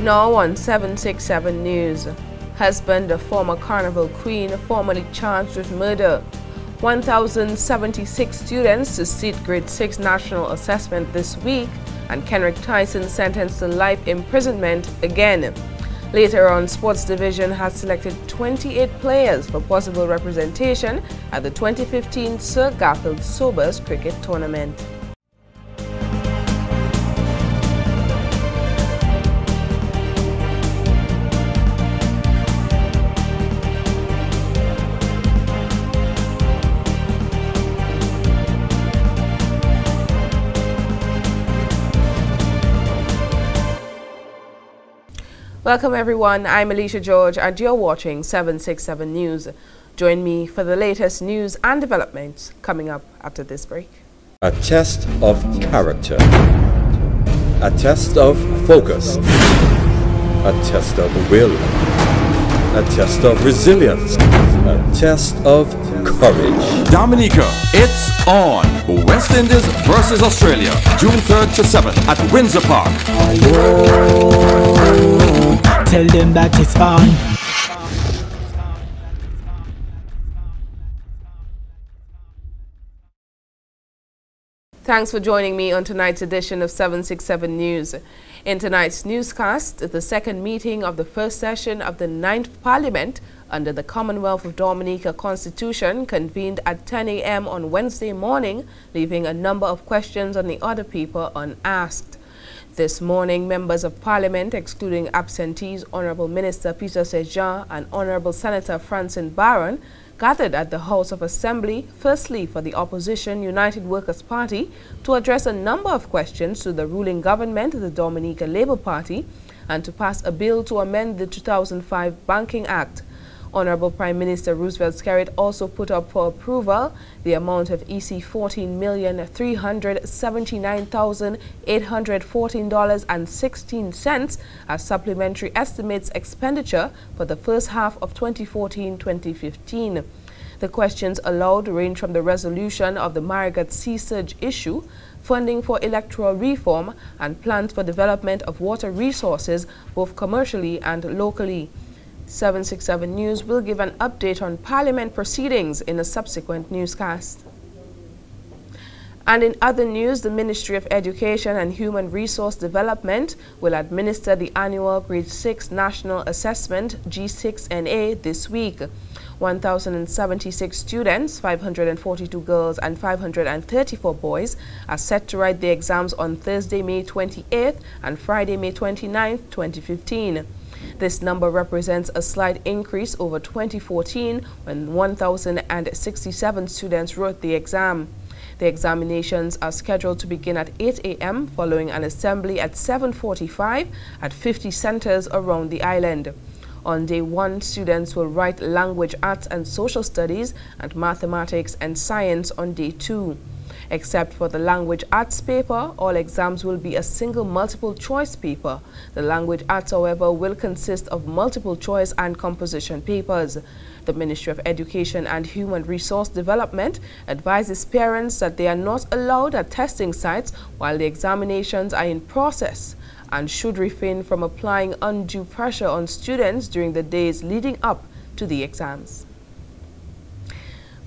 Now on 767 News. Husband of former Carnival Queen formally charged with murder. 1,076 students to sit grade 6 national assessment this week, and Kenrick Tyson sentenced to life imprisonment again. Later on, Sports Division has selected 28 players for possible representation at the 2015 Sir Garfield Sobers Cricket Tournament. Welcome everyone, I'm Alicia George and you're watching 767 News. Join me for the latest news and developments coming up after this break. A test of character, a test of focus, a test of will, a test of resilience, a test of courage. Dominica, it's on! West Indies versus Australia, June 3rd to 7th at Windsor Park. Tell them that it's on. Thanks for joining me on tonight's edition of 767 News. In tonight's newscast, the second meeting of the first session of the 9th Parliament under the Commonwealth of Dominica Constitution convened at 10 a.m. on Wednesday morning, leaving a number of questions on the other paper unasked. This morning, members of Parliament, excluding absentees Honourable Minister Peter Sejean and Honourable Senator Francine Barron, gathered at the House of Assembly, firstly for the opposition United Workers' Party to address a number of questions to the ruling government, the Dominica Labour Party, and to pass a bill to amend the 2005 Banking Act. Honourable Prime Minister Roosevelt Skerrit also put up for approval the amount of EC $14,379,814.16 as supplementary estimates expenditure for the first half of 2014-2015. The questions allowed range from the resolution of the Marigat Sea Surge issue, funding for electoral reform, and plans for development of water resources both commercially and locally. 767 News will give an update on Parliament proceedings in a subsequent newscast. And in other news, the Ministry of Education and Human Resource Development will administer the annual Grade 6 National Assessment G6NA this week. 1,076 students, 542 girls and 534 boys are set to write the exams on Thursday, May 28th and Friday, May 29th, 2015. This number represents a slight increase over 2014 when 1,067 students wrote the exam. The examinations are scheduled to begin at 8 a.m. following an assembly at 7:45 at 50 centers around the island. On day 1, students will write language, arts and social studies and mathematics and science on day 2. Except for the language arts paper, all exams will be a single multiple choice paper. The language arts, however, will consist of multiple choice and composition papers. The Ministry of Education and Human Resource Development advises parents that they are not allowed at testing sites while the examinations are in process and should refrain from applying undue pressure on students during the days leading up to the exams.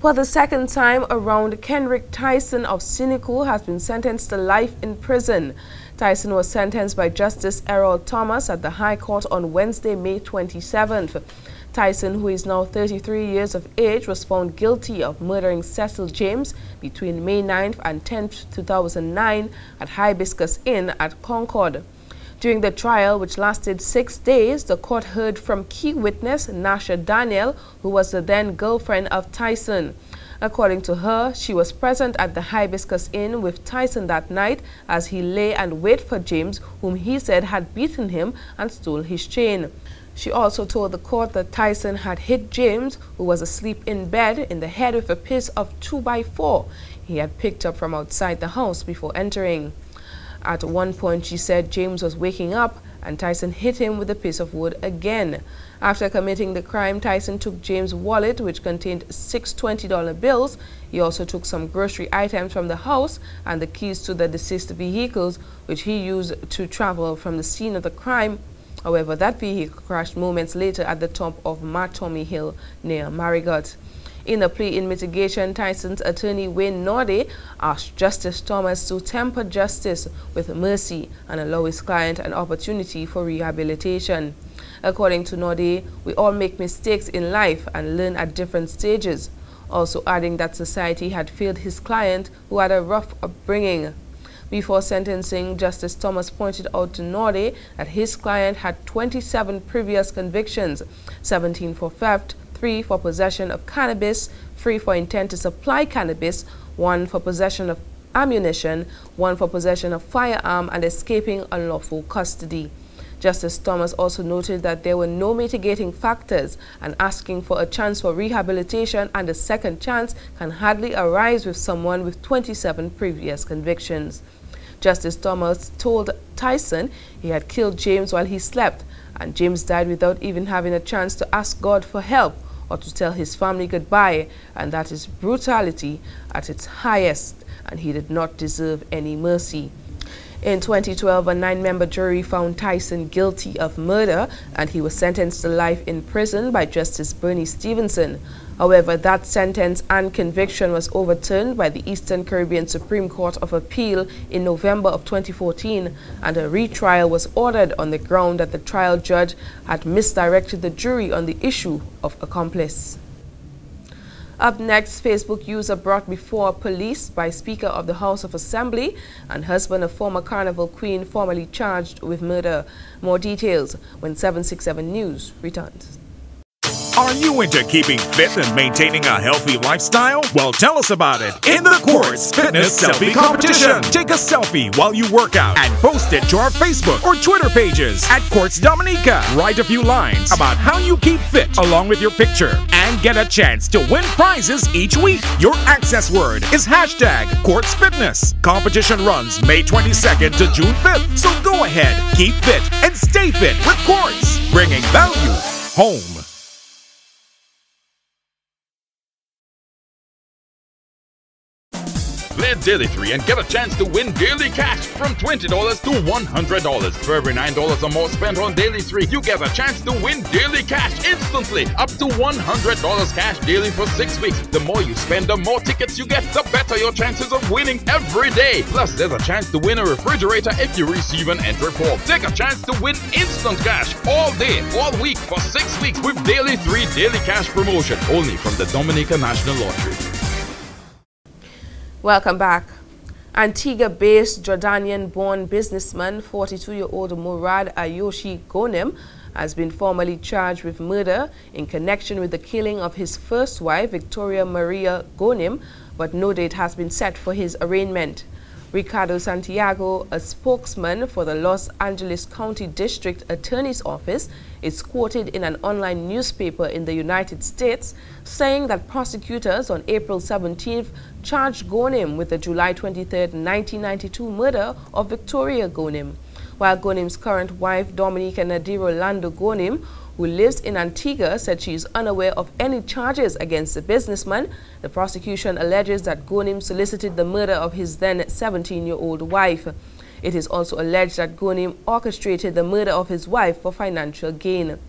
For the second time around, Kenrick Tyson of Sinico has been sentenced to life in prison. Tyson was sentenced by Justice Errol Thomas at the High Court on Wednesday, May 27th. Tyson, who is now 33 years of age, was found guilty of murdering Cecil James between May 9th and 10th, 2009 at Hibiscus Inn at Concord. During the trial, which lasted 6 days, the court heard from key witness Nasha Daniel, who was the then girlfriend of Tyson. According to her, she was present at the Hibiscus Inn with Tyson that night as he lay and waited for James, whom he said had beaten him and stole his chain. She also told the court that Tyson had hit James, who was asleep in bed, in the head with a piece of 2x4 he had picked up from outside the house before entering. At one point, she said James was waking up and Tyson hit him with a piece of wood again. After committing the crime, Tyson took James' wallet, which contained 6 $20 bills. He also took some grocery items from the house and the keys to the deceased vehicles, which he used to travel from the scene of the crime However, that vehicle crashed moments later at the top of Matomi Hill near Marigot. In a plea in mitigation, Tyson's attorney Wayne Norde asked Justice Thomas to temper justice with mercy and allow his client an opportunity for rehabilitation. According to Norde, we all make mistakes in life and learn at different stages, also adding that society had failed his client who had a rough upbringing. Before sentencing, Justice Thomas pointed out to Norde that his client had 27 previous convictions, 17 for theft, 3 for possession of cannabis, 3 for intent to supply cannabis, 1 for possession of ammunition, 1 for possession of firearm, and escaping unlawful custody. Justice Thomas also noted that there were no mitigating factors, and asking for a chance for rehabilitation and a second chance can hardly arise with someone with 27 previous convictions. Justice Thomas told Tyson he had killed James while he slept, and James died without even having a chance to ask God for help or to tell his family goodbye, and that is brutality at its highest, and he did not deserve any mercy. In 2012, a 9-member jury found Tyson guilty of murder, and he was sentenced to life in prison by Justice Bernie Stevenson. However, that sentence and conviction was overturned by the Eastern Caribbean Supreme Court of Appeal in November of 2014, and a retrial was ordered on the ground that the trial judge had misdirected the jury on the issue of accomplice. Up next, Facebook user brought before police by Speaker of the House of Assembly and husband of former Carnival Queen formerly charged with murder. More details when 767 News returns. Are you into keeping fit and maintaining a healthy lifestyle? Well, tell us about it in the Quartz Fitness Selfie Competition. Take a selfie while you work out and post it to our Facebook or Twitter pages at Quartz Dominica. Write a few lines about how you keep fit along with your picture and get a chance to win prizes each week. Your access word is #Quartz Fitness. Competition runs May 22nd to June 5th. So go ahead, keep fit and stay fit with Quartz, bringing value home. Play Daily 3 and get a chance to win daily cash from $20 to $100. For every $9 or more spent on Daily 3, you get a chance to win daily cash instantly. Up to $100 cash daily for 6 weeks. The more you spend, the more tickets you get, the better your chances of winning every day. Plus, there's a chance to win a refrigerator if you receive an entry form. Take a chance to win instant cash all day, all week for 6 weeks with Daily 3 Daily Cash promotion. Only from the Dominica National Lottery. Welcome back. Antigua-based Jordanian-born businessman 42-year-old Murad Ayoshi Ghonim has been formally charged with murder in connection with the killing of his first wife, Victoria Maria Ghonim, but no date has been set for his arraignment. Ricardo Santiago, a spokesman for the Los Angeles County District Attorney's Office, is quoted in an online newspaper in the United States saying that prosecutors on April 17th charged Ghonim with the July 23, 1992 murder of Victoria Ghonim, while Ghonim's current wife, Dominica Nadira Lando Ghonim, who lives in Antigua, said she is unaware of any charges against the businessman. The prosecution alleges that Ghonim solicited the murder of his then 17-year-old wife. It is also alleged that Ghonim orchestrated the murder of his wife for financial gain.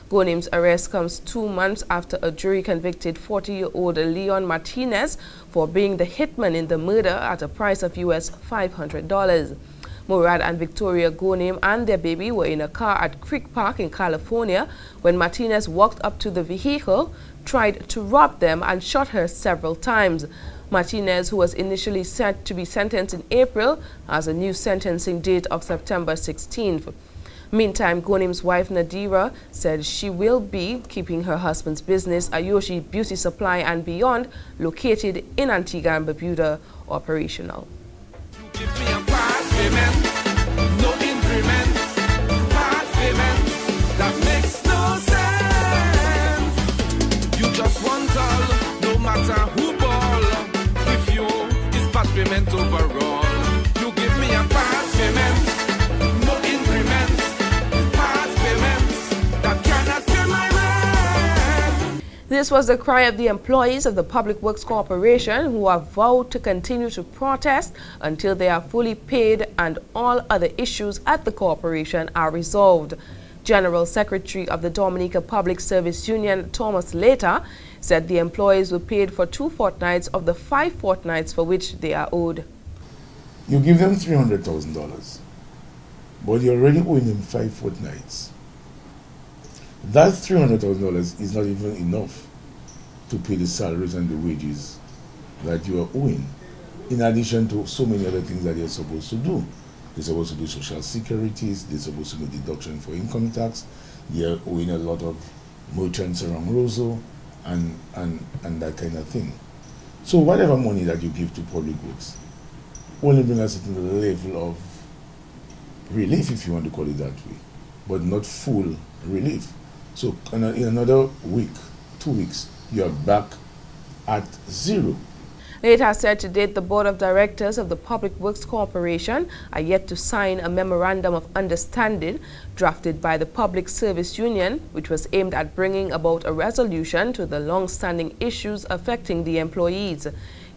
Ghonim's arrest comes 2 months after a jury convicted 40-year-old Leon Martinez for being the hitman in the murder at a price of US $500. Murad and Victoria Ghonim and their baby were in a car at Creek Park in California when Martinez walked up to the vehicle, tried to rob them, and shot her several times. Martinez, who was initially set to be sentenced in April, has a new sentencing date of September 16th. Meantime, Ghonim's wife Nadira said she will be keeping her husband's business, Ayoshi Beauty Supply and Beyond, located in Antigua and Barbuda, operational. Give me a part payment, no increment, part payment, that makes no sense. You just want all, no matter who ball. If you is part payment overall, you give me a part payment, no increment, part payment, that cannot pay my rent. This was the cry of the employees of the Public Works Corporation, who have vowed to continue to protest until they are fully paid and all other issues at the corporation are resolved. General Secretary of the Dominica Public Service Union, Thomas Later, said the employees were paid for 2 fortnights of the 5 fortnights for which they are owed. You give them $300,000, but you're already owing them 5 fortnights. That $300,000 is not even enough to pay the salaries and the wages that you are owing, in addition to so many other things that they're supposed to do. They're supposed to do social securities, they're supposed to make deduction for income tax, they're owing a lot of merchants around Roseau, and that kind of thing. So whatever money that you give to public works only bring a certain level of relief, if you want to call it that way, but not full relief. So in another week, 2 weeks, you are back at zero. Later said to date the Board of Directors of the Public Works Corporation are yet to sign a Memorandum of Understanding drafted by the Public Service Union, which was aimed at bringing about a resolution to the long-standing issues affecting the employees.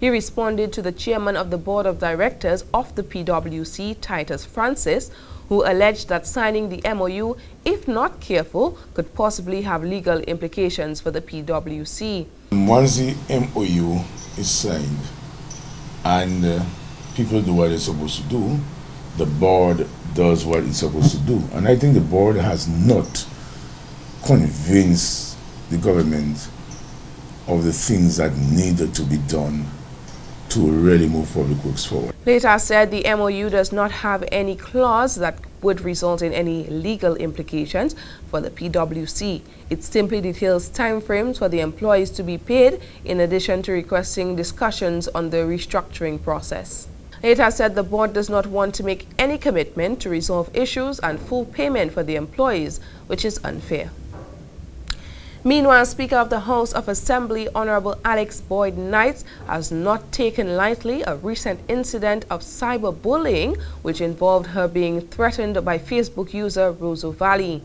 He responded to the chairman of the Board of Directors of the PWC, Titus Francis, who alleged that signing the MOU, if not careful, could possibly have legal implications for the PWC. Once the MOU is signed and people do what they're supposed to do, the board does what it's supposed to do. And I think the board has not convinced the government of the things that needed to be done to really move public works forward. Later said the MOU does not have any clause that would result in any legal implications for the PWC. It simply details timeframes for the employees to be paid, in addition to requesting discussions on the restructuring process. Later said the board does not want to make any commitment to resolve issues and full payment for the employees, which is unfair. Meanwhile, Speaker of the House of Assembly, Honorable Alex Boyd Knight, has not taken lightly a recent incident of cyberbullying, which involved her being threatened by Facebook user Roseau Valley.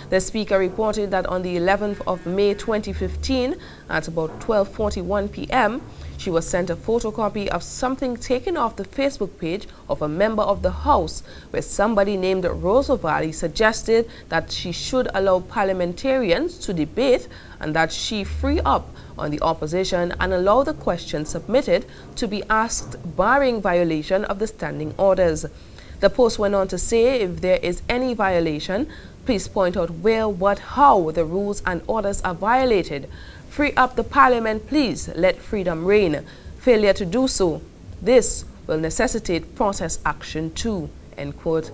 The Speaker reported that on the 11th of May 2015, at about 12:41 p.m., she was sent a photocopy of something taken off the Facebook page of a member of the House, where somebody named Roseau Valley suggested that she should allow parliamentarians to debate and that she free up on the opposition and allow the questions submitted to be asked barring violation of the standing orders. The post went on to say if there is any violation, please point out where, what, how the rules and orders are violated. Free up the parliament, please. Let freedom reign. Failure to do so, this will necessitate process action too, end quote.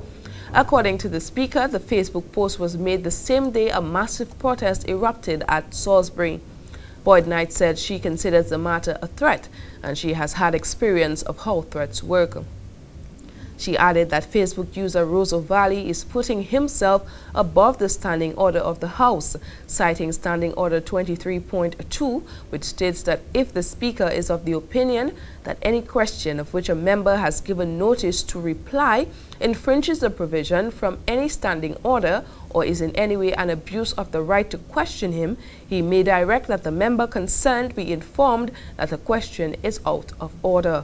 According to the Speaker, the Facebook post was made the same day a massive protest erupted at Salisbury. Boyd Knight said she considers the matter a threat and she has had experience of how threats work. She added that Facebook user Roseau Valley is putting himself above the standing order of the House, citing Standing Order 23.2, which states that if the Speaker is of the opinion that any question of which a member has given notice to reply infringes the provision from any standing order or is in any way an abuse of the right to question him, he may direct that the member concerned be informed that the question is out of order.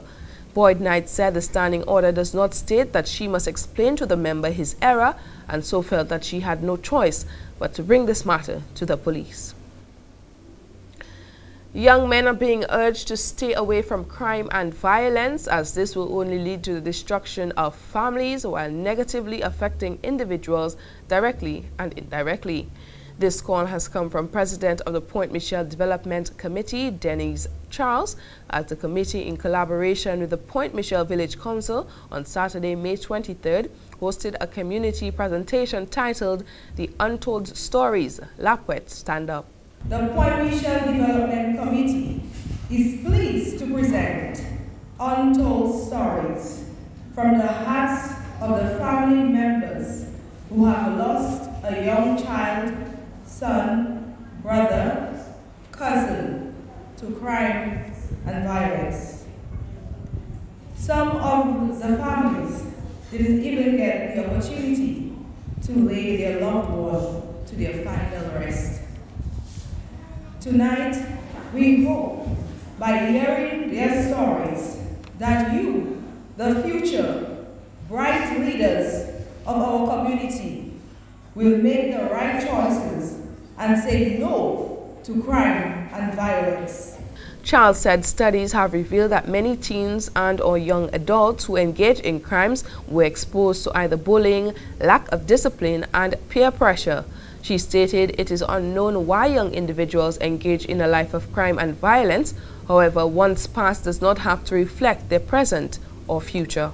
Boyd Knight said the standing order does not state that she must explain to the member his error, and so felt that she had no choice but to bring this matter to the police. Young men are being urged to stay away from crime and violence, as this will only lead to the destruction of families while negatively affecting individuals directly and indirectly. This call has come from President of the Point Michel Development Committee, Denise Charles, as the committee, in collaboration with the Point Michel Village Council, on Saturday, May 23rd, hosted a community presentation titled The Untold Stories, Lapwet Stand Up. The Point Michel Development Committee is pleased to present untold stories from the hearts of the family members who have lost a young child, son, brother, cousin to crime and violence. Some of the families didn't even get the opportunity to lay their loved one to their final rest. Tonight, we hope by hearing their stories that you, the future bright leaders of our community, will make the right choices and say no to crime and violence. Charles said studies have revealed that many teens and/or young adults who engage in crimes were exposed to either bullying, lack of discipline, and peer pressure. She stated it is unknown why young individuals engage in a life of crime and violence. However, one's past does not have to reflect their present or future.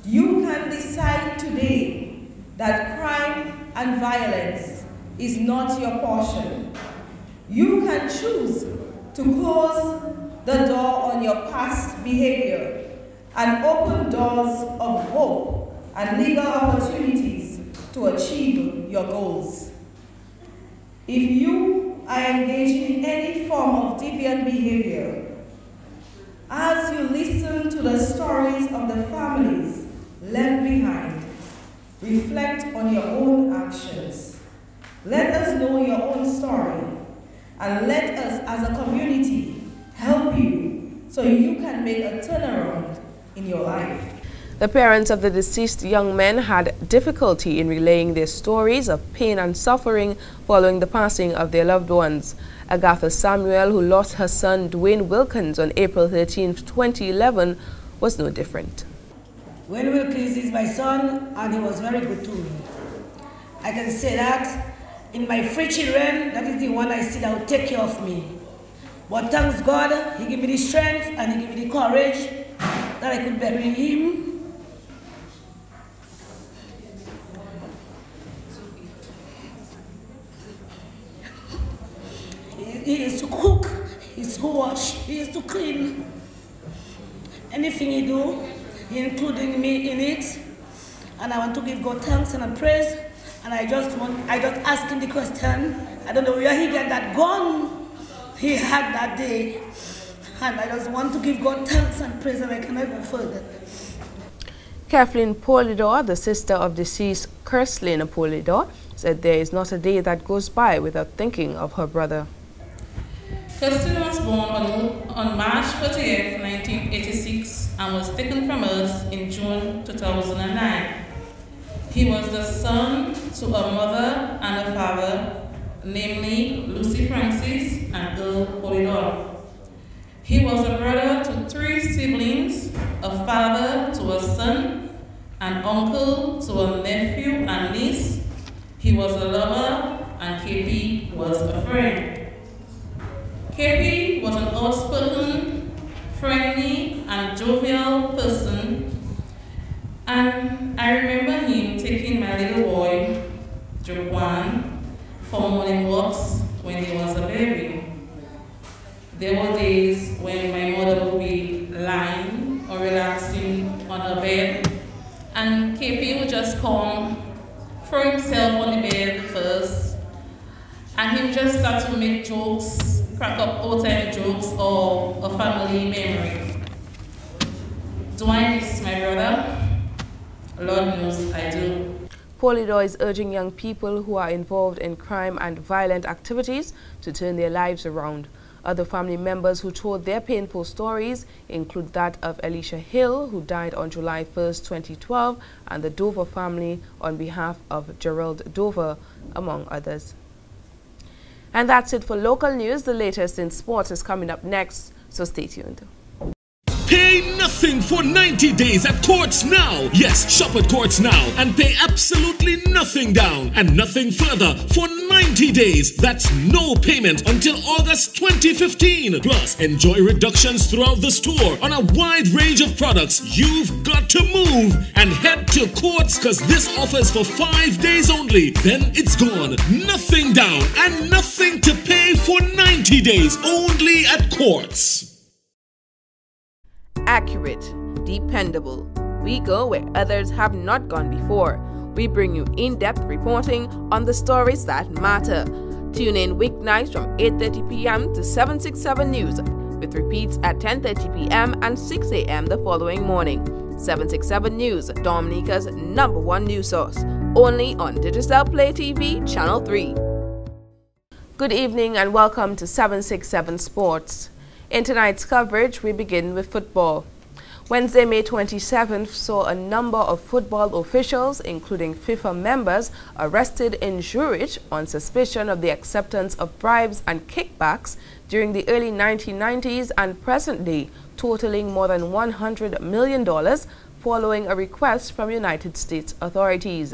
You can decide today that crime and violence is not your portion. You can choose to close the door on your past behavior and open doors of hope and legal opportunities to achieve your goals. If you are engaging in any form of deviant behavior, as you listen to the stories of the families left behind, reflect on your own actions. Let us know your own story, and let us as a community help you so you can make a turnaround in your life. The parents of the deceased young men had difficulty in relaying their stories of pain and suffering following the passing of their loved ones. Agatha Samuel, who lost her son Dwayne Wilkins on April 13, 2011, was no different. Dwayne Wilkins is my son, and he was very good to me. I can say that in my 3 children, that is the one I see that will take care of me. But thanks God, he gave me the strength and he gave me the courage that I could bury him. He used to cook, he used to wash, he used to clean. Anything he do, he including me in it. And I want to give God thanks and praise. And I just ask him the question. I don't know where he got that gun he had that day. And I just want to give God thanks and praise, and I cannot go further. Kathleen Polidor, the sister of deceased Kerslin Polidor, said there is not a day that goes by without thinking of her brother. Kerslin was born on March 30th, 1986 and was taken from us in June 2009. He was the son to a mother and a father, namely Lucy Francis and Earl Polidor. He was a brother to 3 siblings, a father to a son, an uncle to a nephew and niece. He was a lover, and KP was a friend. KP was an outspoken, friendly, and jovial person, and I remember him taking my little boy, Joquan, for morning walks when he was a baby. There were days when my mother would be lying or relaxing on her bed, and KP would just come, throw himself on the bed first, and he would just start to make jokes, crack up old-time jokes or a family memory. Do I miss my brother? Lord knows I do. Polidor is urging young people who are involved in crime and violent activities to turn their lives around. Other family members who told their painful stories include that of Alicia Hill, who died on July 1st, 2012, and the Dover family on behalf of Gerald Dover, among others. And that's it for local news. The latest in sports is coming up next, so stay tuned. Pay nothing for 90 days at Courts Now. Yes, shop at Courts Now and pay absolutely nothing down and nothing further for 90 days. That's no payment until August 2015. Plus, enjoy reductions throughout the store on a wide range of products. You've got to move and head to Courts, because this offers for 5 days only. Then it's gone. Nothing down and nothing to pay for 90 days only at Courts. Accurate, dependable. We go where others have not gone before. We bring you in-depth reporting on the stories that matter. Tune in weeknights from 8:30 p.m. to 767 News, with repeats at 10:30 p.m. and 6 a.m. the following morning. 767 News, Dominica's #1 news source, only on Digital Play TV, Channel 3. Good evening and welcome to 767 Sports. In tonight's coverage, we begin with football. Wednesday, May 27th, saw a number of football officials, including FIFA members, arrested in Zurich on suspicion of the acceptance of bribes and kickbacks during the early 1990s and present day, totaling more than $100 million, following a request from United States authorities.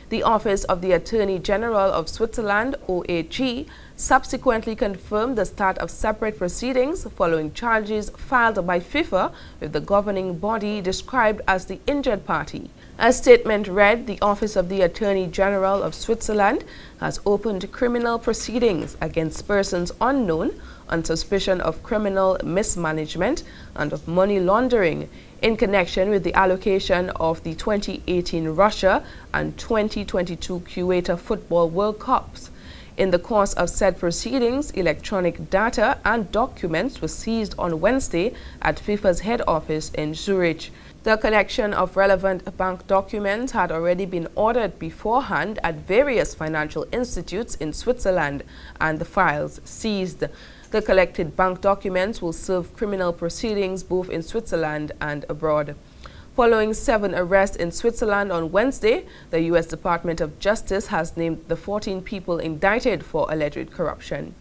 The Office of the Attorney General of Switzerland, OAG, subsequently confirmed the start of separate proceedings following charges filed by FIFA with the governing body described as the injured party. A statement read, the Office of the Attorney General of Switzerland has opened criminal proceedings against persons unknown on suspicion of criminal mismanagement and of money laundering in connection with the allocation of the 2018 Russia and 2022 Kuwait Football World Cups. In the course of said proceedings, electronic data and documents were seized on Wednesday at FIFA's head office in Zurich. The collection of relevant bank documents had already been ordered beforehand at various financial institutes in Switzerland and the files seized. The collected bank documents will serve criminal proceedings both in Switzerland and abroad. Following 7 arrests in Switzerland on Wednesday, the U.S. Department of Justice has named the 14 people indicted for alleged corruption.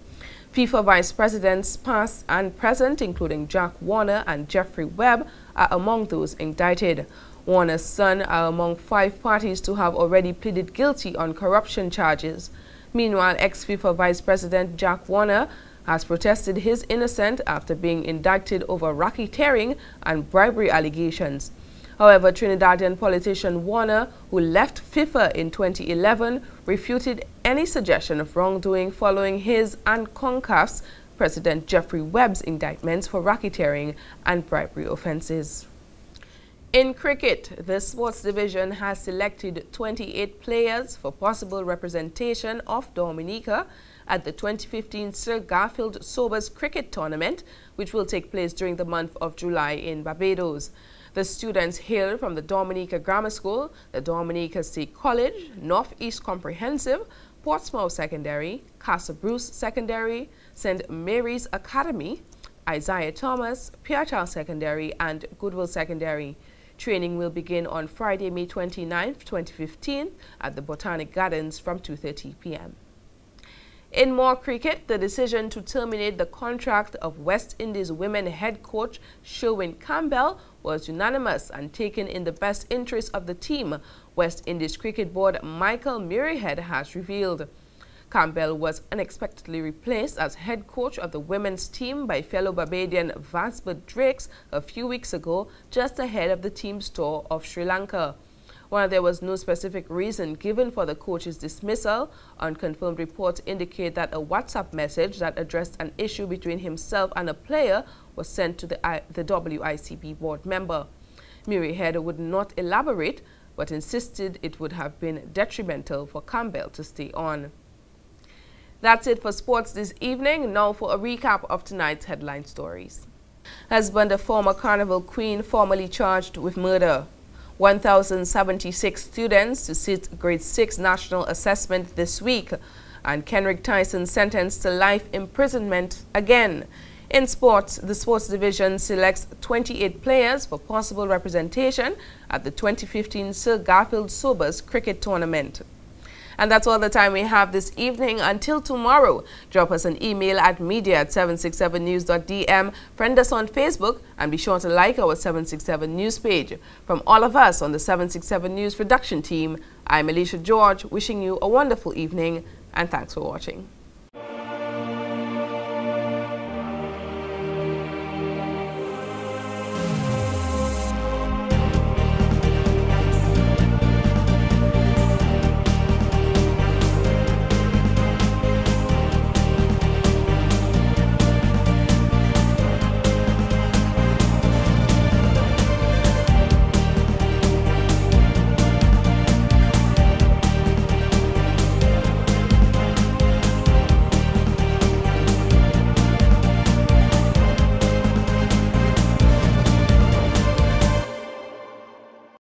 FIFA vice presidents past and present, including Jack Warner and Jeffrey Webb, are among those indicted. Warner's son are among 5 parties to have already pleaded guilty on corruption charges. Meanwhile, ex-FIFA vice president Jack Warner has protested his innocence after being indicted over racketeering and bribery allegations. However, Trinidadian politician Warner, who left FIFA in 2011, refuted any suggestion of wrongdoing following his and CONCACAF's President Jeffrey Webb's indictments for racketeering and bribery offenses. In cricket, the sports division has selected 28 players for possible representation of Dominica at the 2015 Sir Garfield Sobers Cricket Tournament, which will take place during the month of July in Barbados. The students hail from the Dominica Grammar School, the Dominica State College, Northeast Comprehensive, Portsmouth Secondary, Castle Bruce Secondary, St. Mary's Academy, Isaiah Thomas, Pierre Charles Secondary, and Goodwill Secondary. Training will begin on Friday, May 29, 2015 at the Botanic Gardens from 2:30 p.m. In more cricket, the decision to terminate the contract of West Indies women head coach Sherwin Campbell was unanimous and taken in the best interest of the team, West Indies Cricket Board Michael Muirhead has revealed. Campbell was unexpectedly replaced as head coach of the women's team by fellow Barbadian Vasbert Drakes a few weeks ago, just ahead of the team's tour of Sri Lanka. While there was no specific reason given for the coach's dismissal, unconfirmed reports indicate that a WhatsApp message that addressed an issue between himself and a player was sent to the WICB board member. Muirhead would not elaborate, but insisted it would have been detrimental for Campbell to stay on. That's it for sports this evening. Now for a recap of tonight's headline stories. Husband of former Carnival Queen formally charged with murder. 1,076 students to sit grade 6 national assessment this week, and Kenrick Tyson sentenced to life imprisonment again. In sports, the sports division selects 28 players for possible representation at the 2015 Sir Garfield Sobers Cricket Tournament. And that's all the time we have this evening. Until tomorrow, drop us an email at media@767news.dm, friend us on Facebook, and be sure to like our 767 News page. From all of us on the 767 News production team, I'm Alicia George, wishing you a wonderful evening, and thanks for watching.